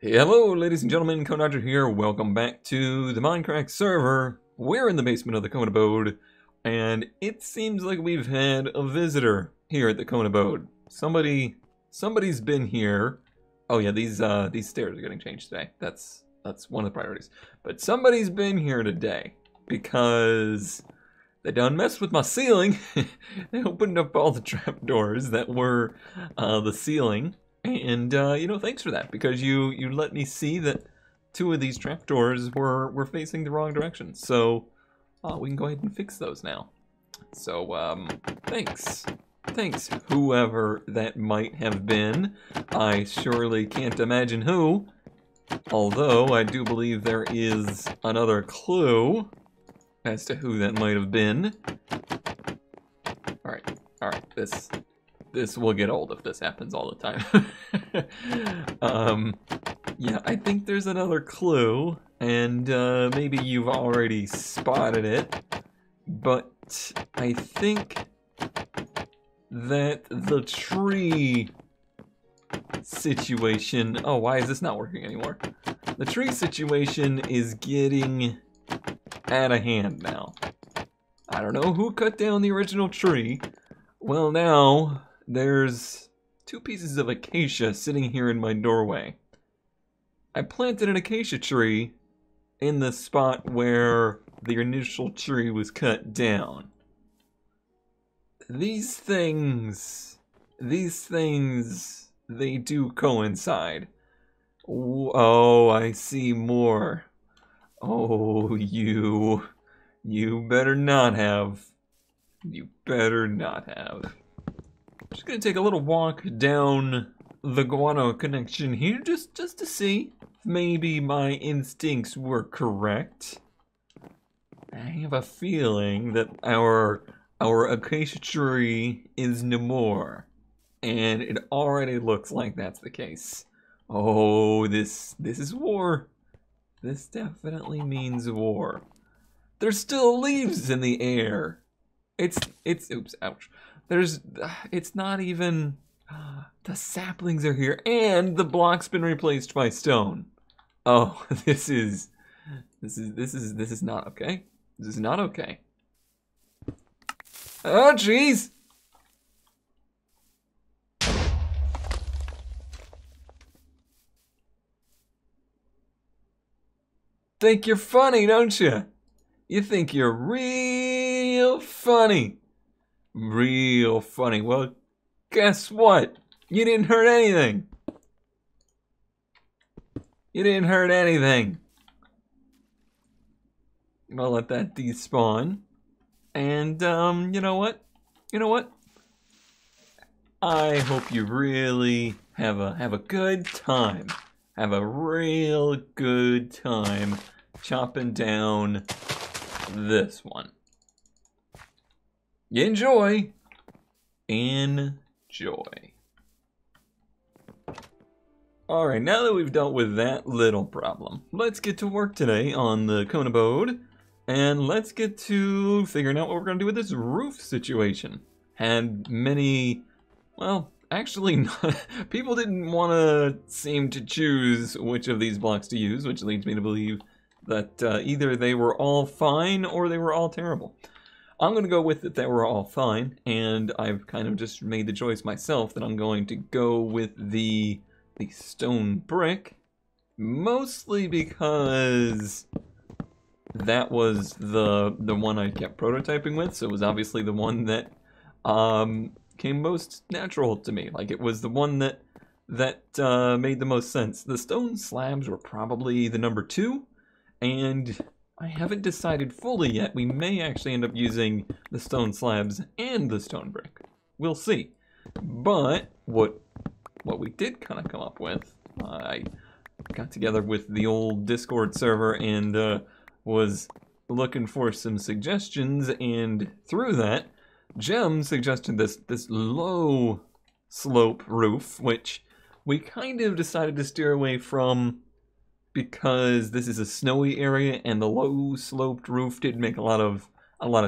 Hello, ladies and gentlemen, Roger here. Welcome back to the Mindcrack server. We're in the basement of the Cone Abode, and it seems like we've had a visitor here at the Cone Abode. Somebody's been here. Oh yeah, these stairs are getting changed today. That's one of the priorities. But somebody's been here today because they done messed with my ceiling. They opened up all the trapdoors that were the ceiling. And, you know, thanks for that, because you let me see that two of these trapdoors were facing the wrong direction. So, we can go ahead and fix those now. So, thanks. Thanks, whoever that might have been. I surely can't imagine who. Although, I do believe there is another clue as to who that might have been. Alright, this will get old if this happens all the time. Yeah, I think there's another clue, and maybe you've already spotted it, but I think that the tree situation... Oh, why is this not working anymore? The tree situation is getting out of hand now. I don't know who cut down the original tree. Well, now there's two pieces of acacia sitting here in my doorway. I planted an acacia tree in the spot where the initial tree was cut down. These things, they do coincide. Oh, I see more. Oh, you better not have. You better not have. Just gonna take a little walk down the guano connection here, just to see if maybe my instincts were correct. I have a feeling that our acacia tree is no more, and it already looks like that's the case. Oh, this is war. This definitely means war. There's still leaves in the air. Oops, ouch. It's not even, the saplings are here, and the block's been replaced by stone. Oh, this is not okay. This is not okay. Oh, jeez! Think you're funny, don't you? You think you're real funny. Real funny. Well, guess what? You didn't hurt anything. You didn't hurt anything. I'll let that despawn. And, you know what? You know what? I hope you really have a good time. Have a real good time chopping down this one. Enjoy. Enjoy. Alright, now that we've dealt with that little problem, let's get to work today on the Cone Abode, and let's get to figuring out what we're going to do with this roof situation. Had many, well, actually, people didn't want to seem to choose which of these blocks to use, which leads me to believe that either they were all fine or they were all terrible. I'm going to go with that they were all fine, and I've kind of just made the choice myself that I'm going to go with the stone brick, mostly because that was the one I kept prototyping with, so it was obviously the one that came most natural to me. Like, it was the one that made the most sense. The stone slabs were probably the number 2, and I haven't decided fully yet. We may actually end up using the stone slabs and the stone brick. We'll see. But what we did kind of come up with, I got together with the old Discord server and was looking for some suggestions, and through that, Jem suggested this low slope roof, which we kind of decided to steer away from because this is a snowy area and the low sloped roof didn't make a lot of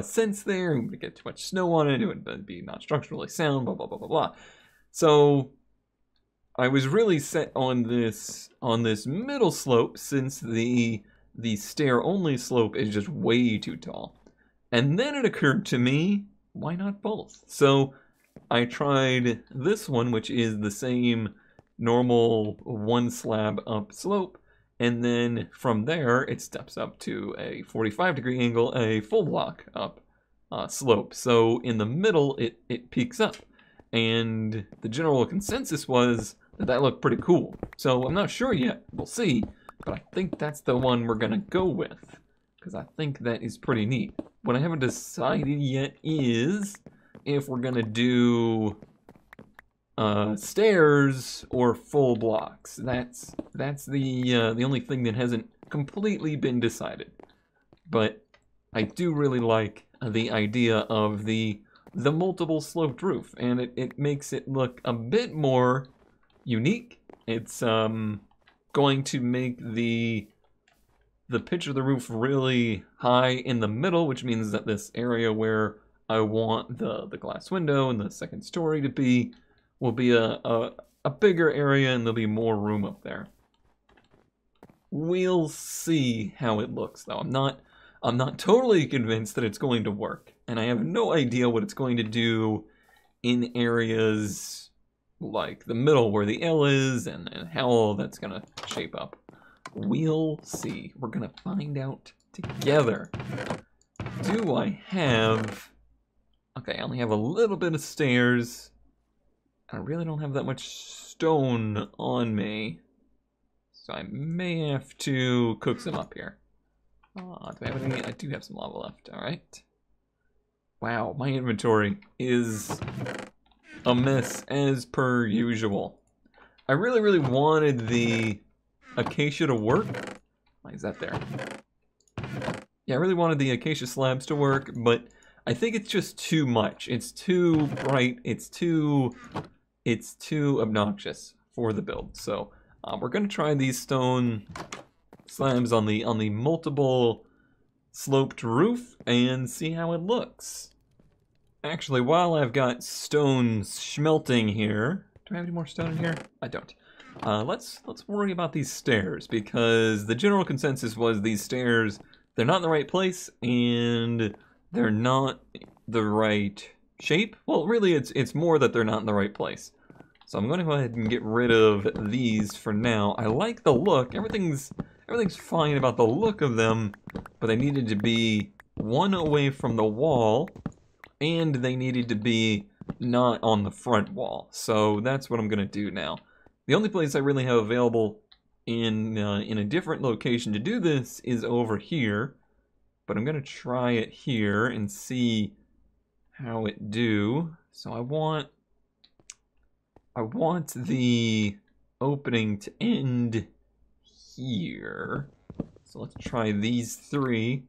sense there, and we get too much snow on it, it would be not structurally sound, blah blah blah blah blah. So I was really set on this middle slope since the stair only slope is just way too tall. And then it occurred to me, why not both? So I tried this one, which is the same normal one slab up slope, and then from there it steps up to a 45-degree angle, a full block up slope. So in the middle it peaks up, and the general consensus was that that looked pretty cool. So I'm not sure yet, we'll see, but I think that's the one we're gonna go with, because I think that is pretty neat. What I haven't decided yet is if we're gonna do stairs or full blocks. That's the only thing that hasn't completely been decided. But I do really like the idea of the multiple sloped roof, and it makes it look a bit more unique. It's going to make the pitch of the roof really high in the middle, which means that this area where I want the glass window and the second story to be will be a bigger area, and there'll be more room up there. We'll see how it looks, though. I'm not totally convinced that it's going to work, and I have no idea what it's going to do in areas like the middle where the L is, and how all that's gonna shape up. We'll see. We're gonna find out together. Do I have... Okay, I only have a little bit of stairs. I really don't have that much stone on me, so I may have to cook some up here. Do I have any? I do have some lava left, alright. Wow, my inventory is a mess as per usual. I really wanted the acacia to work. Why is that there? Yeah, I really wanted the acacia slabs to work, but I think it's just too much. It's too bright. It's too obnoxious for the build. So we're gonna try these stone slabs on the multiple sloped roof and see how it looks. Actually, while I've got stone smelting here, do I have any more stone in here? I don't. Let's worry about these stairs, because the general consensus was these stairs, they're not in the right place and they're not the right shape. Well, really, it's more that they're not in the right place. So I'm going to go ahead and get rid of these for now. I like the look. Everything's fine about the look of them, but they needed to be one away from the wall, and they needed to be not on the front wall. So that's what I'm going to do now. The only place I really have available in a different location to do this is over here, but I'm going to try it here and see how it do. So I want the opening to end here. So let's try these three.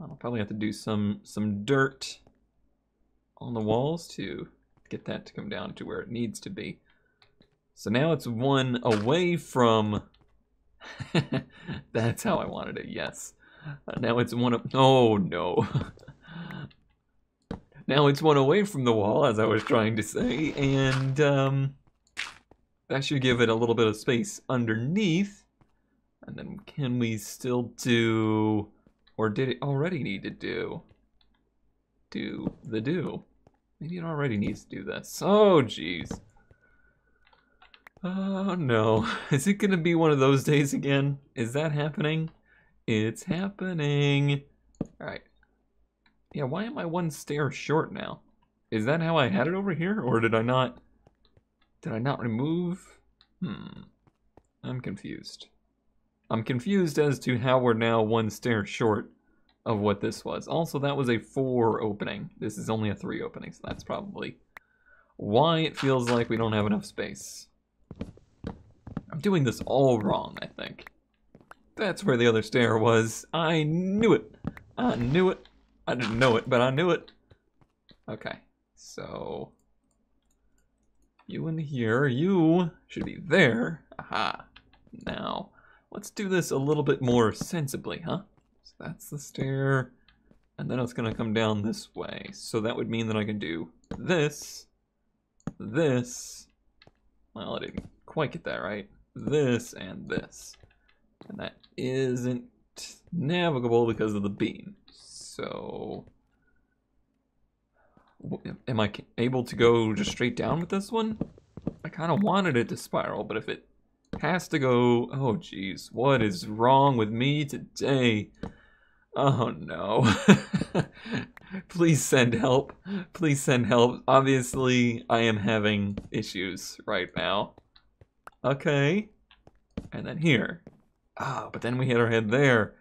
I'll probably have to do some dirt on the walls to get that to come down to where it needs to be. So now it's one away from... That's how I wanted it, yes. Now it's one of... Oh, no. Now it's one away from the wall, as I was trying to say, and that should give it a little bit of space underneath. And then can we still do... Or did it already need to do the do? Maybe it already needs to do this. Oh, jeez. Oh, no. Is it going to be one of those days again? Is that happening? It's happening. Alright. Yeah, why am I one stair short now? Is that how I had it over here? Or did I not remove? I'm confused. I'm confused as to how we're now one stair short of what this was. Also, that was a 4 opening. This is only a 3 opening, so that's probably why it feels like we don't have enough space. I'm doing this all wrong, I think. That's where the other stair was. I knew it. I knew it. I didn't know it, but I knew it. Okay, so you in here, you should be there. Aha. Now, let's do this a little bit more sensibly, huh? So that's the stair, and then it's gonna come down this way. So that would mean that I can do this, well, quite get that right. This and this. And that isn't navigable because of the beam. So, am I able to go just straight down with this one? I kind of wanted it to spiral, but if it has to go... Oh, geez. What is wrong with me today? Oh, no. Please send help. Please send help. Obviously, I am having issues right now. Okay. And then here. Ah, but then we hit our head there.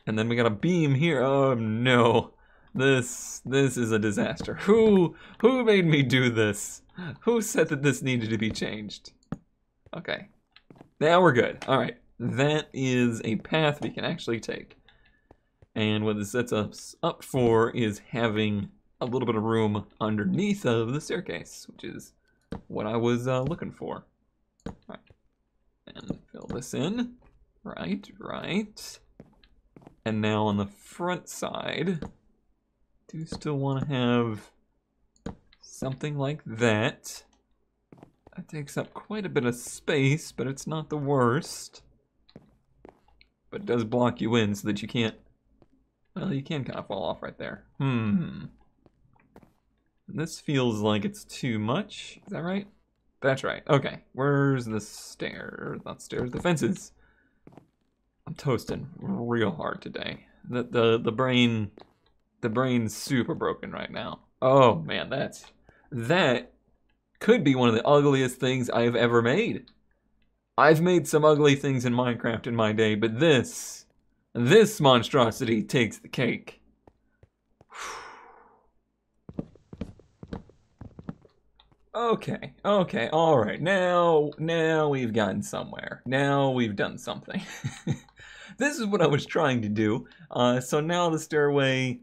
And then we got a beam here. Oh, no. This is a disaster. Who made me do this? Who said that this needed to be changed? Okay. Now we're good. All right. That is a path we can actually take. And what this sets us up for is having a little bit of room underneath of the staircase, which is what I was looking for. All right. And fill this in. Right. And now on the front side, do still want to have something like that. That takes up quite a bit of space, but it's not the worst. But it does block you in so that you can't... Well, you can kind of fall off right there. This feels like it's too much. Is that right? That's right. Okay. Where's the stairs? Not stairs, the fences. I'm toasting real hard today. The brain's super broken right now. Oh man, that could be one of the ugliest things I've ever made. I've made some ugly things in Minecraft in my day, but this monstrosity takes the cake. Okay, all right. Now we've gotten somewhere. Now we've done something. This is what I was trying to do. So now the stairway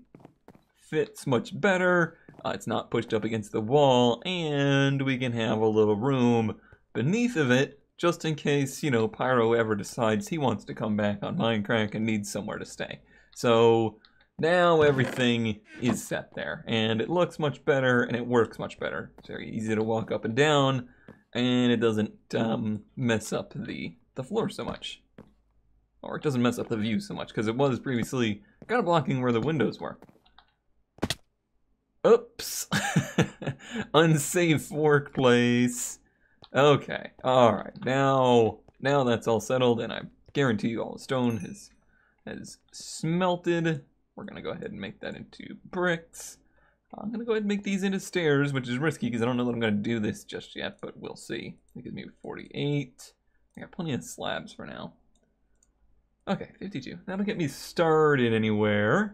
fits much better. It's not pushed up against the wall, and we can have a little room beneath of it, just in case, you know, Pyro ever decides he wants to come back on Mindcrack and needs somewhere to stay. So now everything is set there, and it looks much better, and it works much better. It's very easy to walk up and down, and it doesn't mess up the floor so much. Or it doesn't mess up the view so much, because it was previously kind of blocking where the windows were. Oops. Unsafe workplace. Okay, alright. Now that's all settled, and I guarantee you all the stone has smelted. We're going to go ahead and make that into bricks. I'm going to go ahead and make these into stairs, which is risky because I don't know that I'm going to do this just yet, but we'll see. It gives me 48. I got plenty of slabs for now. Okay, 52. That'll get me started anyway.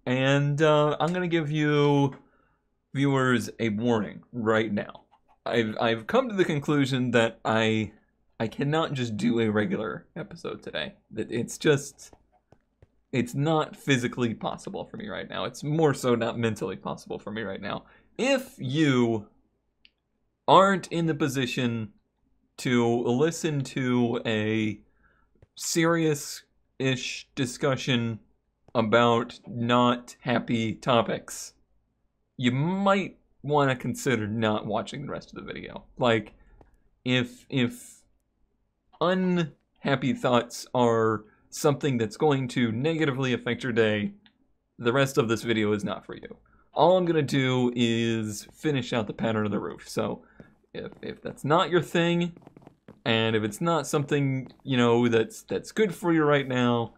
And I'm going to give you viewers a warning right now. I've come to the conclusion that I cannot just do a regular episode today. That it's not physically possible for me right now. It's more so not mentally possible for me right now. If you aren't in the position to listen to a serious-ish discussion about not happy topics, you might want to consider not watching the rest of the video. Like, if unhappy thoughts are something that's going to negatively affect your day, the rest of this video is not for you. All I'm going to do is finish out the pattern of the roof. So if that's not your thing, and if it's not something, you know, that's good for you right now,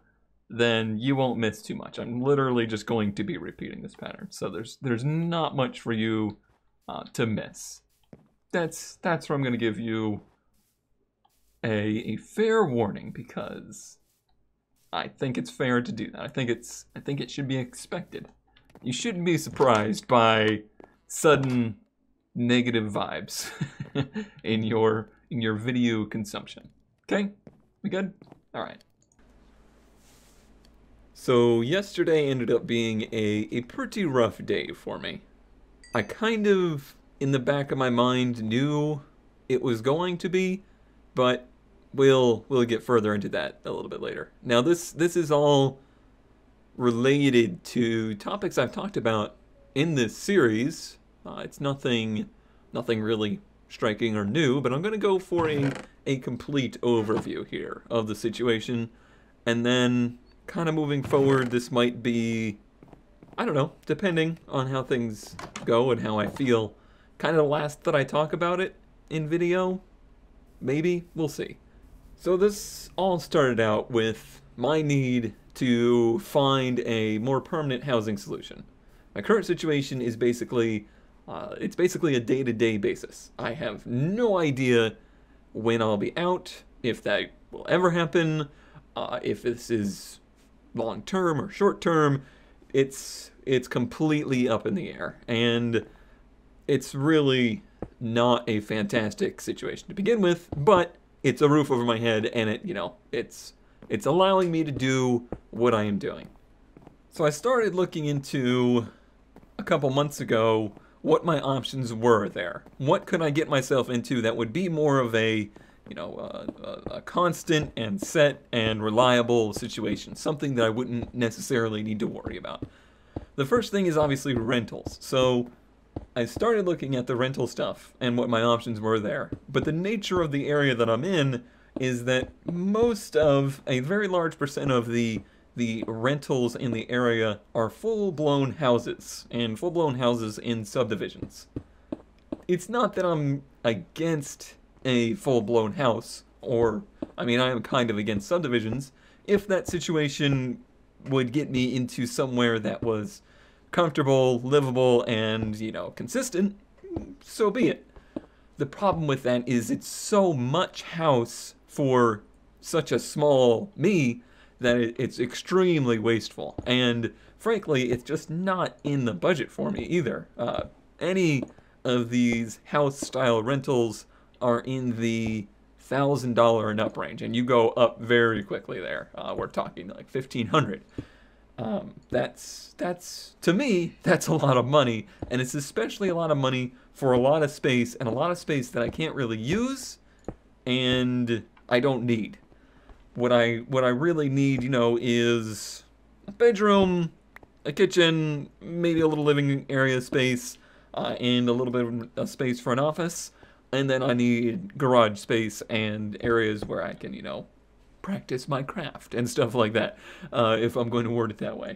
then you won't miss too much. I'm literally just going to be repeating this pattern. So there's not much for you to miss. That's where I'm going to give you a fair warning, because I think it's fair to do that. I think it should be expected. You shouldn't be surprised by sudden negative vibes in your video consumption. Okay? We good? All right. So yesterday ended up being a pretty rough day for me. I kind of, in the back of my mind, knew it was going to be, but we'll get further into that a little bit later. Now this is all related to topics I've talked about in this series. It's nothing really striking or new, but I'm going to go for a complete overview here of the situation. And then kind of moving forward, this might be, I don't know, depending on how things go and how I feel, kind of the last that I talk about it in video. Maybe, we'll see. So this all started out with my need to find a more permanent housing solution. My current situation is basically, it's basically a day-to-day basis. I have no idea when I'll be out, if that will ever happen, if this is long-term or short-term. It's completely up in the air, and it's really not a fantastic situation to begin with, but it's a roof over my head, and it's allowing me to do what I am doing. So I started looking into, a couple months ago, what my options were there. What could I get myself into that would be more of a constant and set and reliable situation, something that I wouldn't necessarily need to worry about. The first thing is obviously rentals. So I started looking at the rental stuff and what my options were there. But the nature of the area that I'm in is that a very large percent of the rentals in the area are full-blown houses, and full-blown houses in subdivisions. It's not that I'm against a full-blown house, I am kind of against subdivisions, if that situation would get me into somewhere that was comfortable, livable, and, consistent, so be it. The problem with that is it's so much house for such a small me that it's extremely wasteful. And frankly, it's just not in the budget for me either. Any of these house-style rentals are in the $1,000 and up range, and you go up very quickly there. We're talking like $1,500. That's to me, that's a lot of money, and it's especially a lot of money for a lot of space, and a lot of space that I can't really use, and I don't need. What I really need, is a bedroom, a kitchen, maybe a little living area space, and a little bit of space for an office, and then I need garage space and areas where I can, practice my craft and stuff like that, if I'm going to word it that way.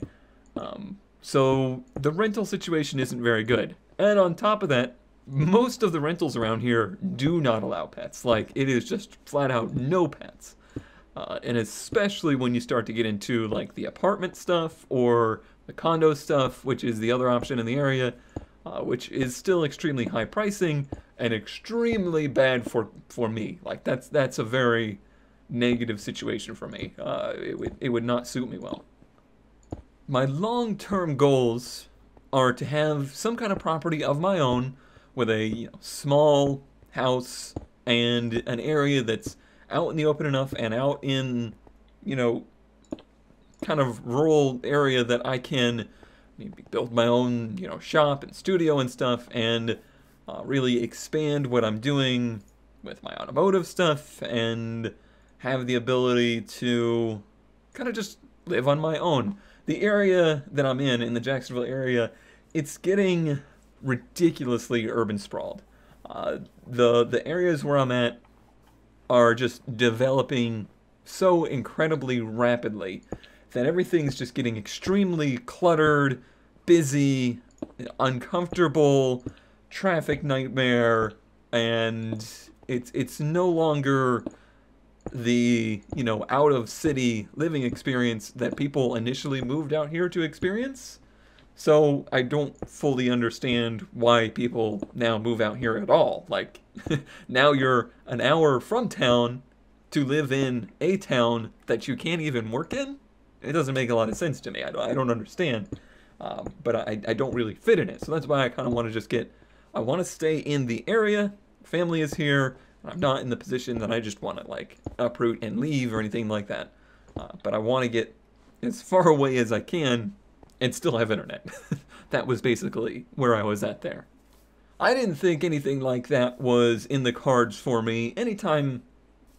So the rental situation isn't very good. And on top of that, most of the rentals around here do not allow pets. Like, it is just flat out no pets. And especially when you start to get into like the apartment stuff or the condo stuff, which is the other option in the area, which is still extremely high pricing and extremely bad for me. Like, that's a very negative situation for me. It would not suit me well. My long-term goals are to have some kind of property of my own with a small house and an area that's out in the open enough and out in, kind of rural area that I can maybe build my own, shop and studio and stuff, and really expand what I'm doing with my automotive stuff and have the ability to kind of just live on my own. The area that I'm in the Jacksonville area, it's getting ridiculously urban sprawled. The areas where I'm at are just developing so incredibly rapidly that everything's just getting extremely cluttered, busy, uncomfortable, traffic nightmare, and it's no longer the, out of city living experience that people initially moved out here to experience. So I don't fully understand why people now move out here at all. Like, now you're an hour from town to live in a town that you can't even work in? It doesn't make a lot of sense to me. I don't understand. But I don't really fit in it. So that's why I kind of want to I want to stay in the area. Family is here. I'm not in the position that I just want to, like, uproot and leave or anything like that. But I want to get as far away as I can and still have internet. That was basically where I was at there. I didn't think anything like that was in the cards for me anytime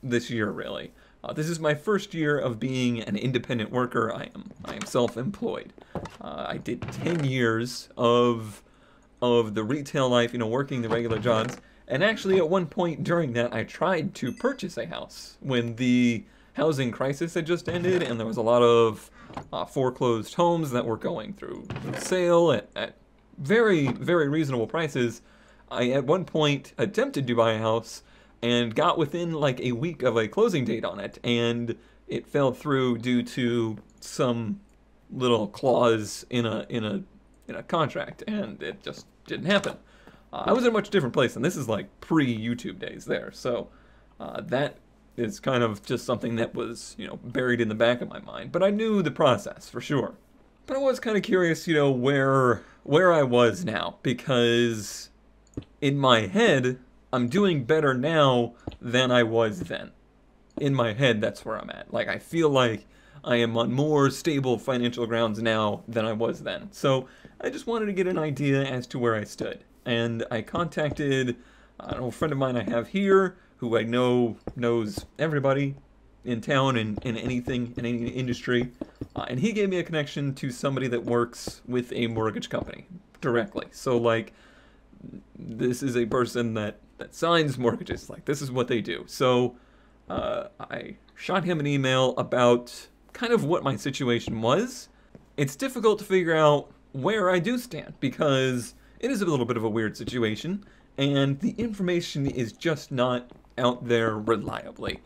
this year, really. This is my first year of being an independent worker. I am self-employed. I did 10 years of the retail life, working the regular jobs, And actually, at one point during that, I tried to purchase a house when the housing crisis had just ended, and there was a lot of foreclosed homes that were going through sale at very, very reasonable prices. I, at one point, attempted to buy a house and got within like a week of a closing date on it, and it fell through due to some little clause in a contract, and it just didn't happen. I was in a much different place, and this is like pre-YouTube days there, so that is kind of just something that was, you know, buried in the back of my mind. But I knew the process for sure. But I was kind of curious, you know, where I was now, because in my head, I'm doing better now than I was then. In my head, that's where I'm at. Like, I feel like I am on more stable financial grounds now than I was then. So I just wanted to get an idea as to where I stood. And I contacted a friend of mine I have here, who I know knows everybody in town and in anything, in any industry. And he gave me a connection to somebody that works with a mortgage company directly. So, like, this is a person that signs mortgages. Like, this is what they do. So I shot him an email about kind of what my situation was. It's difficult to figure out where I do stand, because it is a little bit of a weird situation, and the information is just not out there reliably.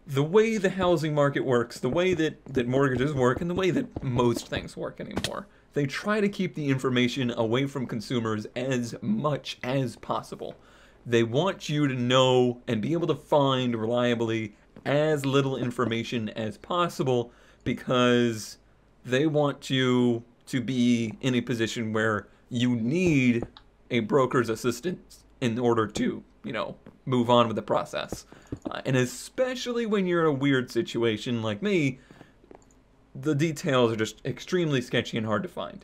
The way the housing market works, the way that mortgages work, and the way that most things work anymore, they try to keep the information away from consumers as much as possible. They want you to know and be able to find reliably as little information as possible, because they want you to be in a position where you need a broker's assistance in order to, you know, move on with the process. And especially when you're in a weird situation like me, the details are just extremely sketchy and hard to find.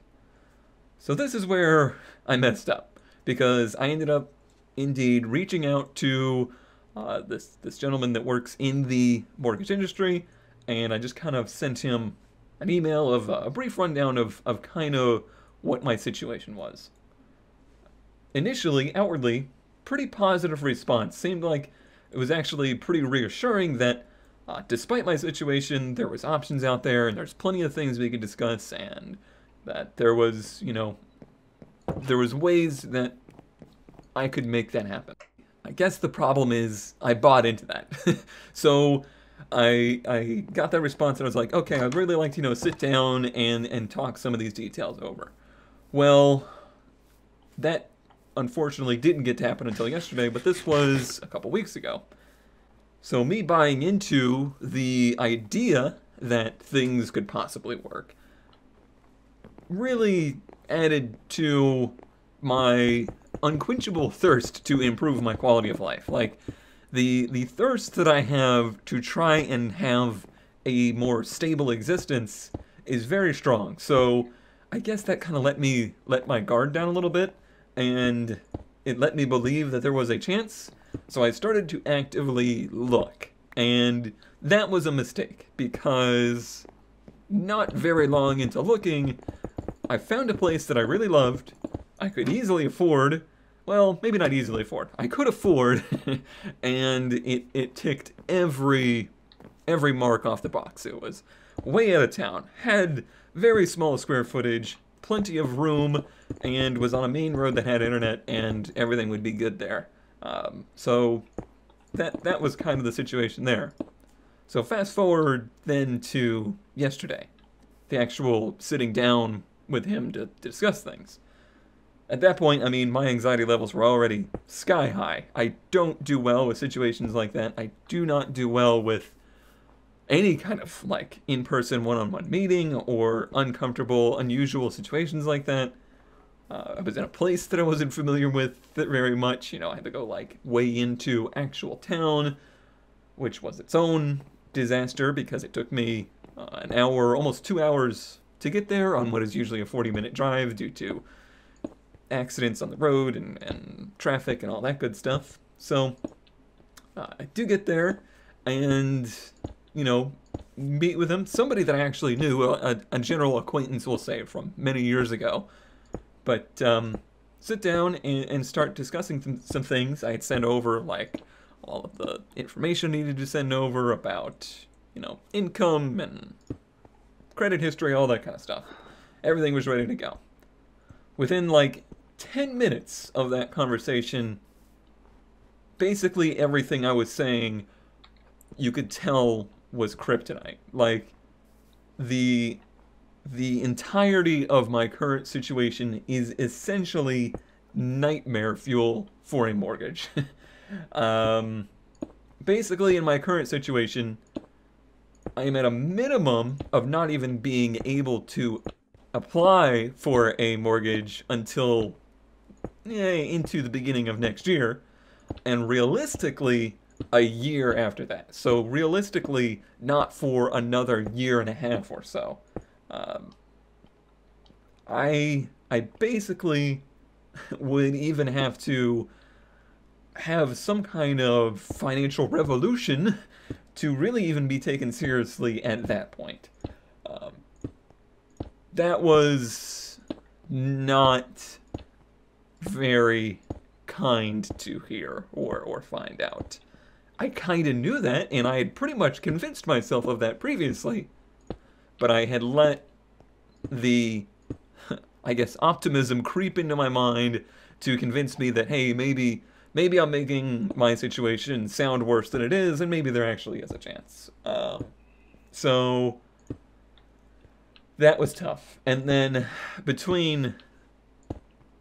So this is where I messed up, because I ended up indeed reaching out to this gentleman that works in the mortgage industry, and I just kind of sent him an email of a brief rundown of kind of what my situation was. Initially, outwardly, pretty positive response. Seemed like it was actually pretty reassuring that despite my situation, there was options out there, and there's plenty of things we could discuss, and that there was, you know, there was ways that I could make that happen. I guess the problem is I bought into that. So I got that response, and I was like, okay, I'd really like to, you know, sit down and talk some of these details over. Well, that unfortunately didn't get to happen until yesterday, but this was a couple weeks ago. So me buying into the idea that things could possibly work really added to my unquenchable thirst to improve my quality of life. Like, the thirst that I have to try and have a more stable existence is very strong. So I guess that kind of let my guard down a little bit, and it let me believe that there was a chance. So I started to actively look, and that was a mistake, because not very long into looking, I found a place that I really loved. I could easily afford, well, maybe not easily afford, I could afford, and it ticked every mark off the box. It was way out of town, had very small square footage, plenty of room, and was on a main road that had internet, and everything would be good there. So that was kind of the situation there. So fast forward then to yesterday, the actual sitting down with him to discuss things. At that point, I mean, my anxiety levels were already sky high. I don't do well with situations like that. I do not do well with any kind of, like, in-person one-on-one meeting or uncomfortable, unusual situations like that. I was in a place that I wasn't familiar with very much. You know, I had to go, like, way into actual town, which was its own disaster, because it took me an hour, almost 2 hours to get there on what is usually a 40-minute drive due to accidents on the road and traffic and all that good stuff. So I do get there and, you know, meet with him. Somebody that I actually knew, a general acquaintance, we'll say, from many years ago. But sit down and start discussing some things. I had sent over like all of the information I needed to send over about, income and credit history, all that kind of stuff. Everything was ready to go. Within like 10 minutes of that conversation, basically everything I was saying, you could tell was kryptonite. Like, the entirety of my current situation is essentially nightmare fuel for a mortgage. Basically, in my current situation, I am at a minimum of not even being able to apply for a mortgage until into the beginning of next year, and realistically, a year after that. So realistically, not for another year and a half or so. I basically would even have to have some kind of financial revolution to really even be taken seriously at that point. That was not very kind to hear or find out. I kind of knew that, and I had pretty much convinced myself of that previously, but I had let the, I guess, optimism creep into my mind to convince me that, hey, maybe I'm making my situation sound worse than it is, and maybe there actually is a chance. So that was tough. And then between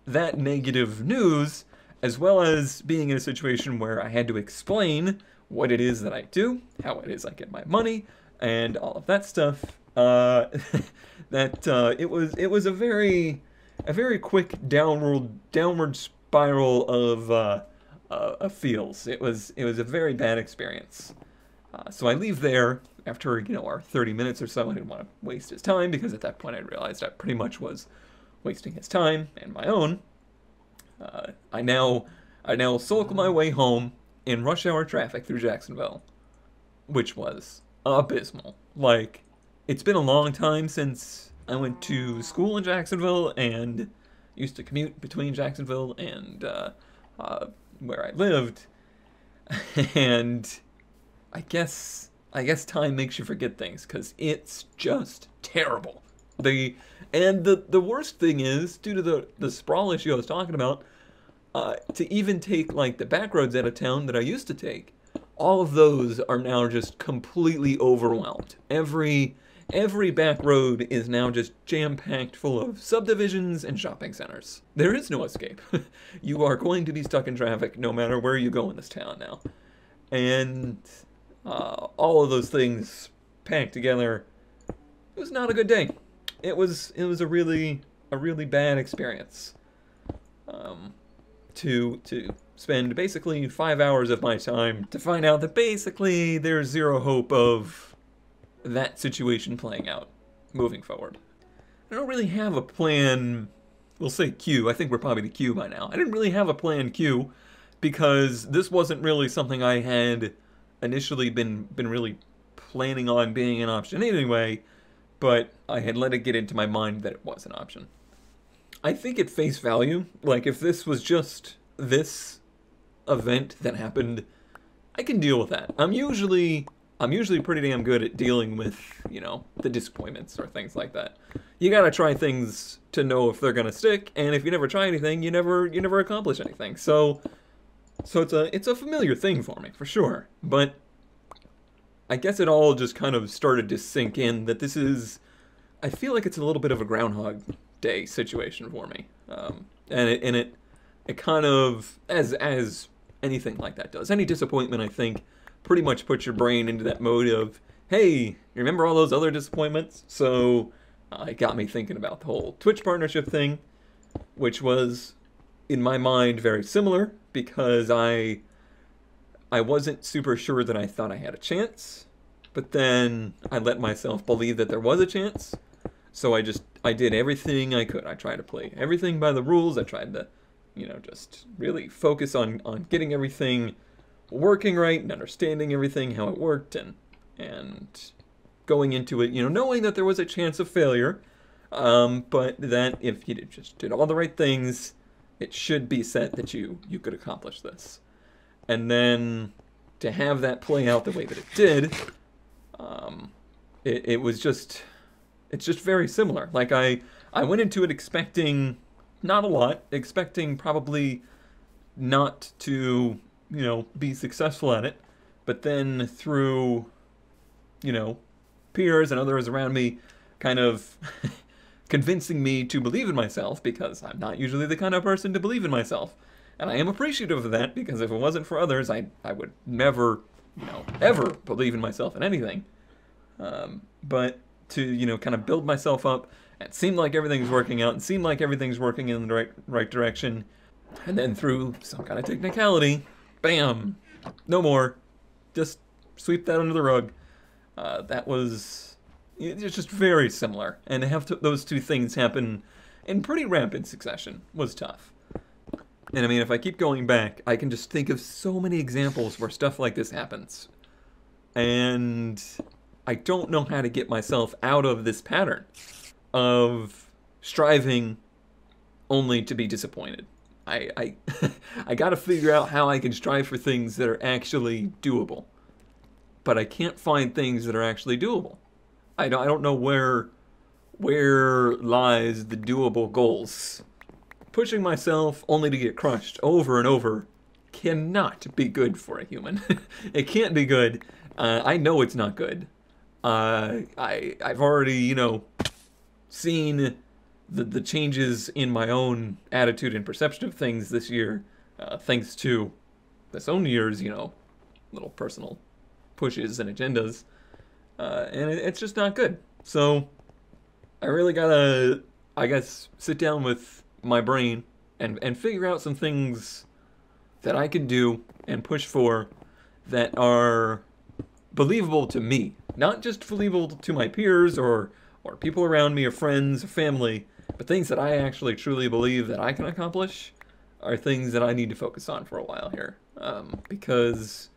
that negative news, as well as being in a situation where I had to explain what it is that I do, how it is I get my money, and all of that stuff, it was a very quick downward spiral of feels. It was a very bad experience. So I leave there after our 30 minutes or so. I didn't want to waste his time, because at that point I realized I pretty much was wasting his time and my own. I now sulk my way home in rush hour traffic through Jacksonville, which was abysmal. Like, it's been a long time since I went to school in Jacksonville and used to commute between Jacksonville and where I lived, and I guess time makes you forget things, because it's just terrible. The worst thing is, due to the sprawl issue I was talking about, to even take like the back roads out of town that I used to take, all of those are now just completely overwhelmed. Every back road is now just jam-packed full of subdivisions and shopping centers. There is no escape. You are going to be stuck in traffic no matter where you go in this town now. And all of those things packed together, it was not a good day. It was a really bad experience. To spend basically 5 hours of my time to find out that basically there's zero hope of that situation playing out moving forward. I don't really have a plan. We'll say Q. I think we're probably to Q by now. I didn't really have a plan Q, because this wasn't really something I had initially been really planning on being an option anyway, but I had let it get into my mind that it was an option. I think at face value, like, if this was just this event that happened, I can deal with that. I'm usually pretty damn good at dealing with, the disappointments or things like that. You gotta try things to know if they're gonna stick, and if you never try anything, you never accomplish anything. So it's a familiar thing for me, for sure. But I guess it all just kind of started to sink in that this is, I feel like it's a little bit of a Groundhog Day situation for me. And it kind of, as anything like that does, any disappointment, I think, pretty much puts your brain into that mode of, hey, you remember all those other disappointments? So it got me thinking about the whole Twitch partnership thing, which was, in my mind, very similar, because I wasn't super sure that I thought I had a chance, but then I let myself believe that there was a chance. So I did everything I could. I tried to play everything by the rules. I tried to, just really focus on getting everything working right and understanding everything, how it worked, and going into it, knowing that there was a chance of failure, but that if you just did all the right things, it should be set that you could accomplish this. And then to have that play out the way that it did, it's just very similar. Like I went into it expecting not a lot, expecting probably not to, be successful at it, but then through, peers and others around me kind of convincing me to believe in myself, because I'm not usually the kind of person to believe in myself. And I am appreciative of that, because if it wasn't for others, I would never, ever believe in myself in anything. But to, kind of build myself up, it seemed like everything's working out, and seemed like everything's working in the right direction. And then through some kind of technicality, bam, no more. Just sweep that under the rug. That was, it's just very similar. And to have those two things happen in pretty rapid succession was tough. And I mean, if I keep going back, I can just think of so many examples where stuff like this happens. And I don't know how to get myself out of this pattern of striving only to be disappointed. I gotta figure out how I can strive for things that are actually doable. But I can't find things that are actually doable. I don't know where lies the doable goals. Pushing myself only to get crushed over and over cannot be good for a human. It can't be good. I know it's not good. I've already, seen the changes in my own attitude and perception of things this year, thanks to this own year's, little personal pushes and agendas, and it's just not good. So I really gotta, I guess, sit down with my brain and figure out some things that I can do and push for that are believable to me, not just believable to my peers or people around me or friends or family, but things that I actually truly believe that I can accomplish are things that I need to focus on for a while here, because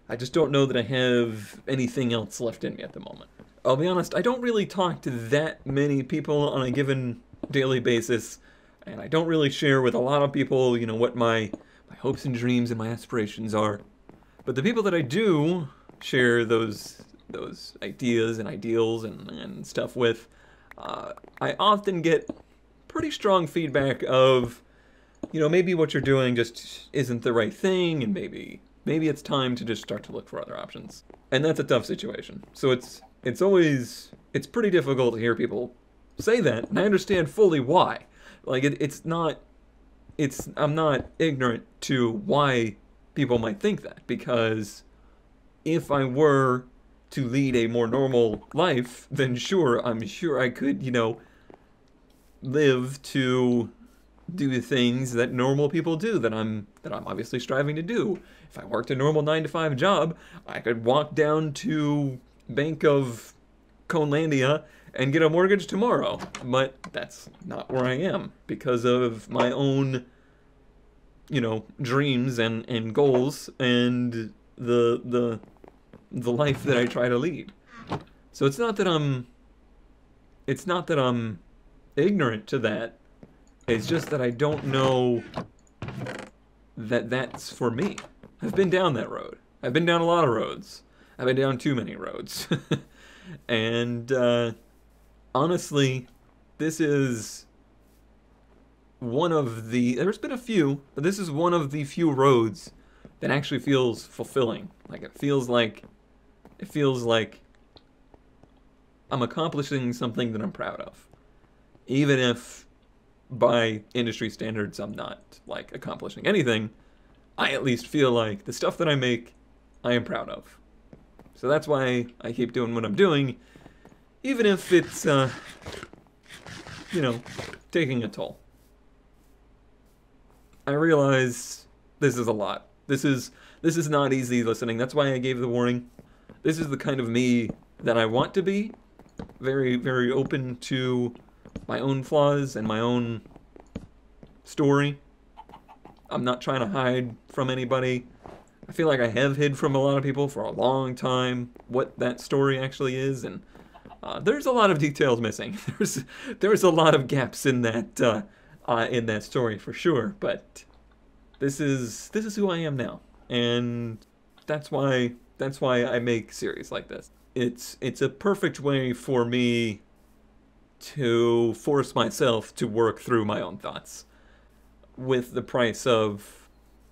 I just don't know that I have anything else left in me at the moment. I'll be honest, I don't really talk to that many people on a given daily basis, and I don't really share with a lot of people, what my hopes and dreams and my aspirations are. But the people that I do share those ideas and ideals and stuff with, I often get pretty strong feedback of, maybe what you're doing just isn't the right thing, and maybe it's time to just start to look for other options. And that's a tough situation. So it's pretty difficult to hear people say that, and I understand fully why. Like, I'm not ignorant to why people might think that, because if I were to lead a more normal life, then I'm sure I could, live to do the things that normal people do, that I'm obviously striving to do. If I worked a normal 9-to-5 job, I could walk down to Bank of Conelandia and get a mortgage tomorrow. But that's not where I am because of my own, dreams and goals and the life that I try to lead. So it's not that I'm ignorant to that. It's just that I don't know that that's for me. I've been down that road. I've been down a lot of roads. I've been down too many roads. And honestly, this is one of there's been a few, but this is one of the few roads that actually feels fulfilling. Like it feels like I'm accomplishing something that I'm proud of. Even if by industry standards I'm not like accomplishing anything, I at least feel like the stuff that I make, I am proud of. So that's why I keep doing what I'm doing, even if it's, taking a toll. I realize this is a lot. This is not easy listening. That's why I gave the warning. This is the kind of me that I want to be. Very, very open to my own flaws and my own story. I'm not trying to hide from anybody. I feel like I have hid from a lot of people for a long time what that story actually is, and there's a lot of details missing. There's a lot of gaps in that in that story for sure, but this is who I am now, and that's why I make series like this. It's a perfect way for me to force myself to work through my own thoughts, with the price of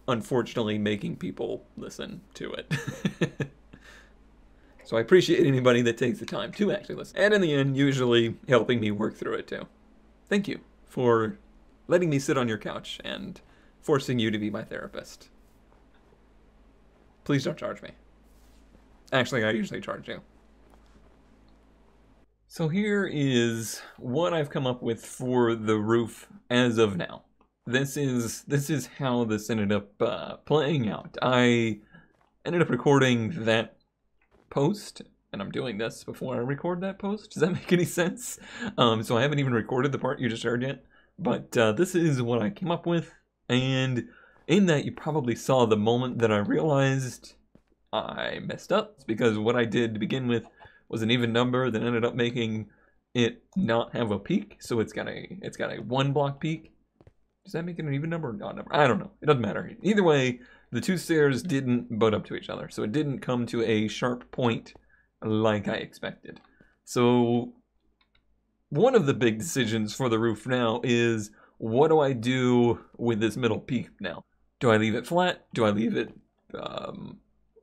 unfortunately making people listen to it. So I appreciate anybody that takes the time to actually listen, and in the end, usually helping me work through it too. Thank you for letting me sit on your couch and forcing you to be my therapist. Please don't charge me. Actually, I usually charge you. So here is what I've come up with for the roof as of now. This is how this ended up playing out. I ended up recording that post, and I'm doing this before I record that post. Does that make any sense? So I haven't even recorded the part you just heard yet, but this is what I came up with, and in that you probably saw the moment that I realized I messed up. It's because what I did to begin with was an even number that ended up making it not have a peak, so it's got a 1 block peak. Does that make it an even number or an odd number? I don't know. It doesn't matter. Either way, the two stairs didn't butt up to each other, so it didn't come to a sharp point like I expected. So one of the big decisions for the roof now is, what do I do with this middle peak now? Do I leave it flat? Do I leave it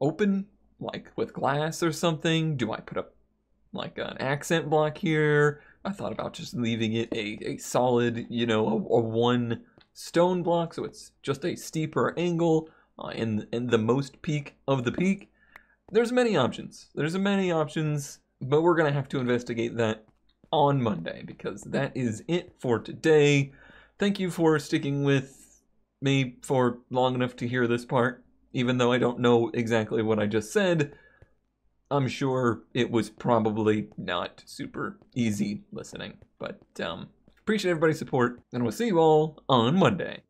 open, like with glass or something? Do I put up like an accent block here? I thought about just leaving it a solid, you know, a 1 stone block, so it's just a steeper angle in the most peak of the peak. There's many options. There's many options, but we're gonna have to investigate that on Monday, because that is it for today. Thank you for sticking with me for long enough to hear this part. Even though I don't know exactly what I just said, I'm sure it was probably not super easy listening. But appreciate everybody's support, and we'll see you all on Monday.